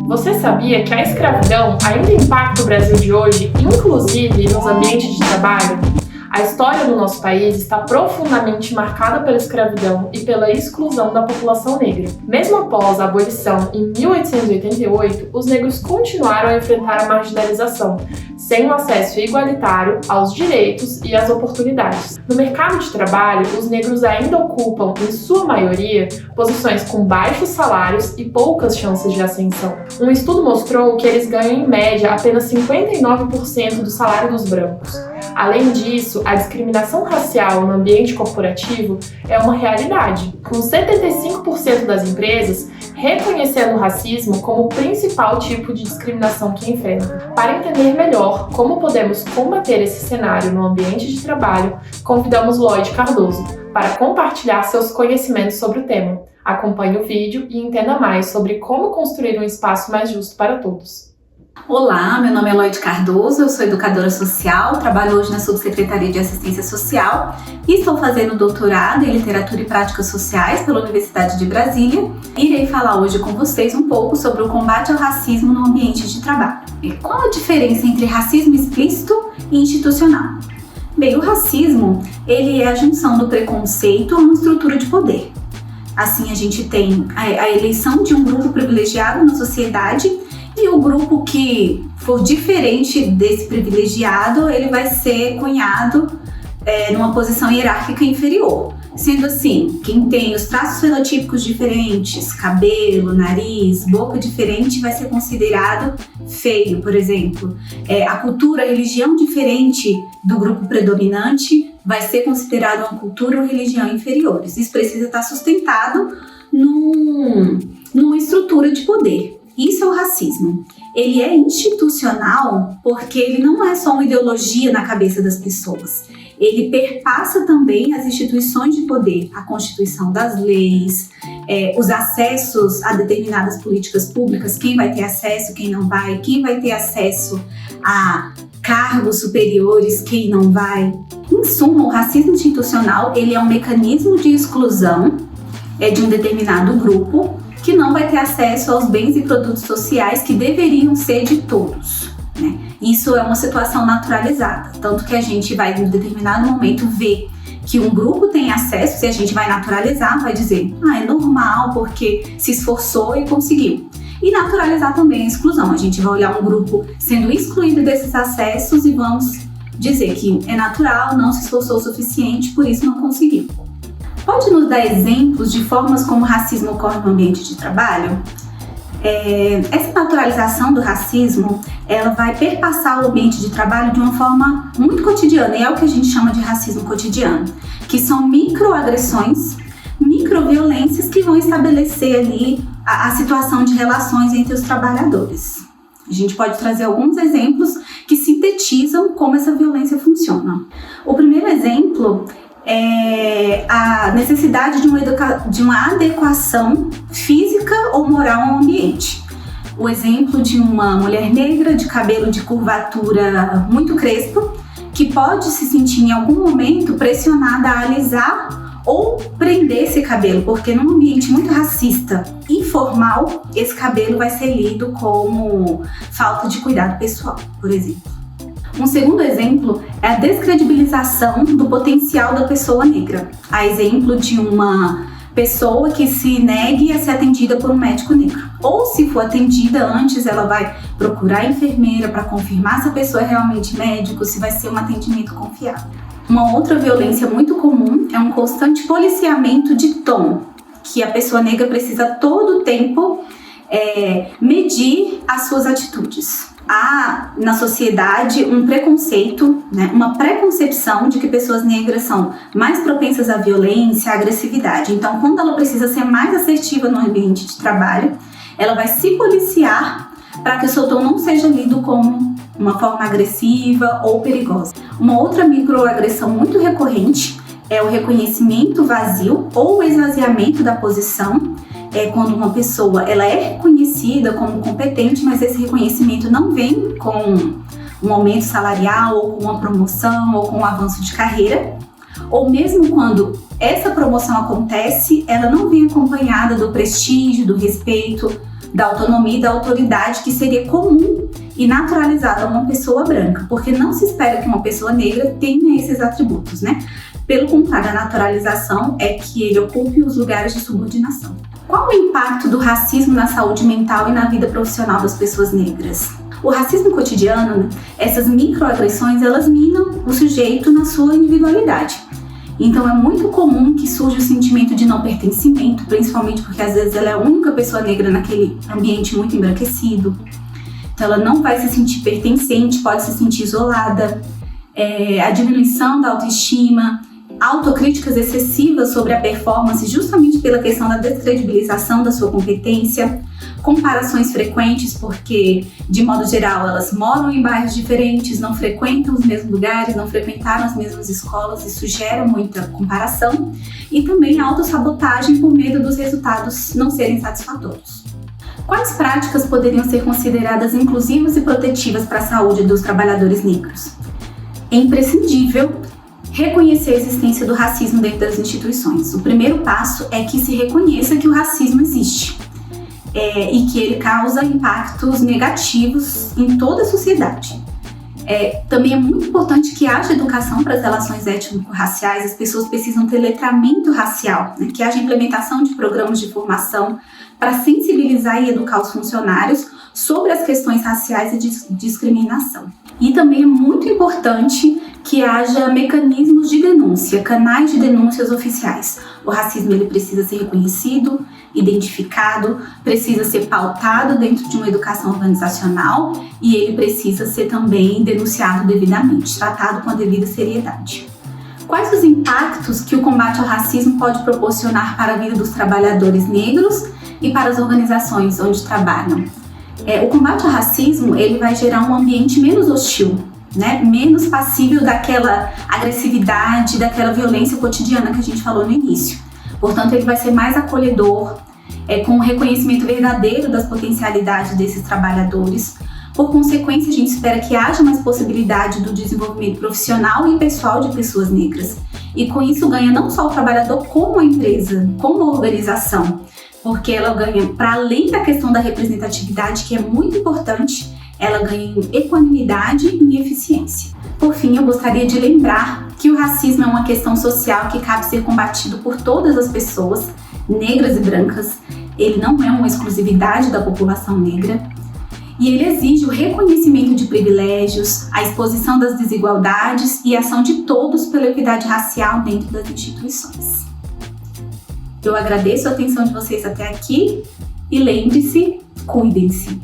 Você sabia que a escravidão ainda impacta o Brasil de hoje, inclusive nos ambientes de trabalho? A história do nosso país está profundamente marcada pela escravidão e pela exclusão da população negra. Mesmo após a abolição em 1888, os negros continuaram a enfrentar a marginalização, sem o acesso igualitário aos direitos e às oportunidades. No mercado de trabalho, os negros ainda ocupam, em sua maioria, posições com baixos salários e poucas chances de ascensão. Um estudo mostrou que eles ganham, em média, apenas 59% do salário dos brancos. Além disso, a discriminação racial no ambiente corporativo é uma realidade, com 75% das empresas reconhecendo o racismo como o principal tipo de discriminação que enfrentam. Para entender melhor como podemos combater esse cenário no ambiente de trabalho, convidamos Lloyd Cardoso para compartilhar seus conhecimentos sobre o tema. Acompanhe o vídeo e entenda mais sobre como construir um espaço mais justo para todos. Olá, meu nome é Lloyd Cardoso, eu sou educadora social, trabalho hoje na Subsecretaria de Assistência Social e estou fazendo doutorado em Literatura e Práticas Sociais pela Universidade de Brasília. Irei falar hoje com vocês um pouco sobre o combate ao racismo no ambiente de trabalho. E qual a diferença entre racismo explícito e institucional? Bem, o racismo, ele é a junção do preconceito a uma estrutura de poder. Assim, a gente tem a eleição de um grupo privilegiado na sociedade e o grupo que for diferente desse privilegiado, ele vai ser cunhado numa posição hierárquica inferior. Sendo assim, quem tem os traços fenotípicos diferentes, cabelo, nariz, boca diferente, vai ser considerado feio, por exemplo. A cultura, a religião diferente do grupo predominante vai ser considerado uma cultura ou religião inferiores. Isso precisa estar sustentado numa estrutura de poder. Isso é o racismo. Ele é institucional porque ele não é só uma ideologia na cabeça das pessoas. Ele perpassa também as instituições de poder, a constituição das leis, os acessos a determinadas políticas públicas, quem vai ter acesso, quem não vai, quem vai ter acesso a cargos superiores, quem não vai. Em suma, o racismo institucional ele é um mecanismo de exclusão de um determinado grupo que não vai ter acesso aos bens e produtos sociais que deveriam ser de todos, né? Isso é uma situação naturalizada, tanto que a gente vai, em determinado momento, ver que um grupo tem acesso, se a gente vai naturalizar, vai dizer, é normal porque se esforçou e conseguiu. E naturalizar também a exclusão, a gente vai olhar um grupo sendo excluído desses acessos e vamos dizer que é natural, não se esforçou o suficiente, por isso não conseguiu. Pode nos dar exemplos de formas como o racismo ocorre no ambiente de trabalho? Essa naturalização do racismo, ela vai perpassar o ambiente de trabalho de uma forma muito cotidiana, e é o que a gente chama de racismo cotidiano, que são microagressões, microviolências que vão estabelecer ali a situação de relações entre os trabalhadores. A gente pode trazer alguns exemplos que sintetizam como essa violência funciona. O primeiro exemplo é a necessidade de uma adequação física ou moral ao ambiente. O exemplo de uma mulher negra de cabelo de curvatura muito crespo, que pode se sentir em algum momento pressionada a alisar ou prender esse cabelo, porque num ambiente muito racista e formal, esse cabelo vai ser lido como falta de cuidado pessoal, por exemplo. Um segundo exemplo é a descredibilização do potencial da pessoa negra. A exemplo de uma pessoa que se negue a ser atendida por um médico negro. Ou se for atendida antes, ela vai procurar a enfermeira para confirmar se a pessoa é realmente médico, se vai ser um atendimento confiável. Uma outra violência muito comum é um constante policiamento de tom, que a pessoa negra precisa todo o tempo medir as suas atitudes. Há na sociedade um preconceito, né, uma preconcepção de que pessoas negras são mais propensas à violência, à agressividade. Então, quando ela precisa ser mais assertiva no ambiente de trabalho, ela vai se policiar para que o seu tom não seja lido como uma forma agressiva ou perigosa. Uma outra microagressão muito recorrente é o reconhecimento vazio ou o esvaziamento da posição. Quando uma pessoa ela é reconhecida como competente, mas esse reconhecimento não vem com um aumento salarial, ou com uma promoção, ou com um avanço de carreira. Ou mesmo quando essa promoção acontece, ela não vem acompanhada do prestígio, do respeito da autonomia e da autoridade que seria comum e naturalizada a uma pessoa branca, porque não se espera que uma pessoa negra tenha esses atributos, né? Pelo contrário, a naturalização é que ele ocupe os lugares de subordinação. Qual o impacto do racismo na saúde mental e na vida profissional das pessoas negras? O racismo cotidiano, né, essas microagressões, elas minam o sujeito na sua individualidade. Então é muito comum que surja o sentimento de não pertencimento, principalmente porque às vezes ela é a única pessoa negra naquele ambiente muito embranquecido. Então ela não vai se sentir pertencente, pode se sentir isolada. A diminuição da autoestima, autocríticas excessivas sobre a performance justamente pela questão da descredibilização da sua competência, comparações frequentes porque, de modo geral, elas moram em bairros diferentes, não frequentam os mesmos lugares, não frequentaram as mesmas escolas, isso gera muita comparação, e também a autossabotagem por medo dos resultados não serem satisfatórios. Quais práticas poderiam ser consideradas inclusivas e protetivas para a saúde dos trabalhadores negros? É imprescindível reconhecer a existência do racismo dentro das instituições. O primeiro passo é que se reconheça que o racismo existe e que ele causa impactos negativos em toda a sociedade. Também é muito importante que haja educação para as relações étnico-raciais, as pessoas precisam ter letramento racial, né? Que haja implementação de programas de formação para sensibilizar e educar os funcionários sobre as questões raciais e de discriminação. E também é muito importante que haja mecanismos de denúncia, canais de denúncias oficiais. O racismo ele precisa ser reconhecido, identificado, precisa ser pautado dentro de uma educação organizacional e ele precisa ser também denunciado devidamente, tratado com a devida seriedade. Quais os impactos que o combate ao racismo pode proporcionar para a vida dos trabalhadores negros e para as organizações onde trabalham? O combate ao racismo ele vai gerar um ambiente menos hostil, né? Menos passível daquela agressividade, daquela violência cotidiana que a gente falou no início. Portanto, ele vai ser mais acolhedor, com um reconhecimento verdadeiro das potencialidades desses trabalhadores. Por consequência, a gente espera que haja mais possibilidade do desenvolvimento profissional e pessoal de pessoas negras. E com isso ganha não só o trabalhador, como a empresa, como a organização, porque ela ganha, para além da questão da representatividade, que é muito importante, ela ganha em equanimidade e em eficiência. Por fim, eu gostaria de lembrar que o racismo é uma questão social que cabe ser combatido por todas as pessoas, negras e brancas. Ele não é uma exclusividade da população negra e ele exige o reconhecimento de privilégios, a exposição das desigualdades e a ação de todos pela equidade racial dentro das instituições. Eu agradeço a atenção de vocês até aqui e lembre-se, cuidem-se.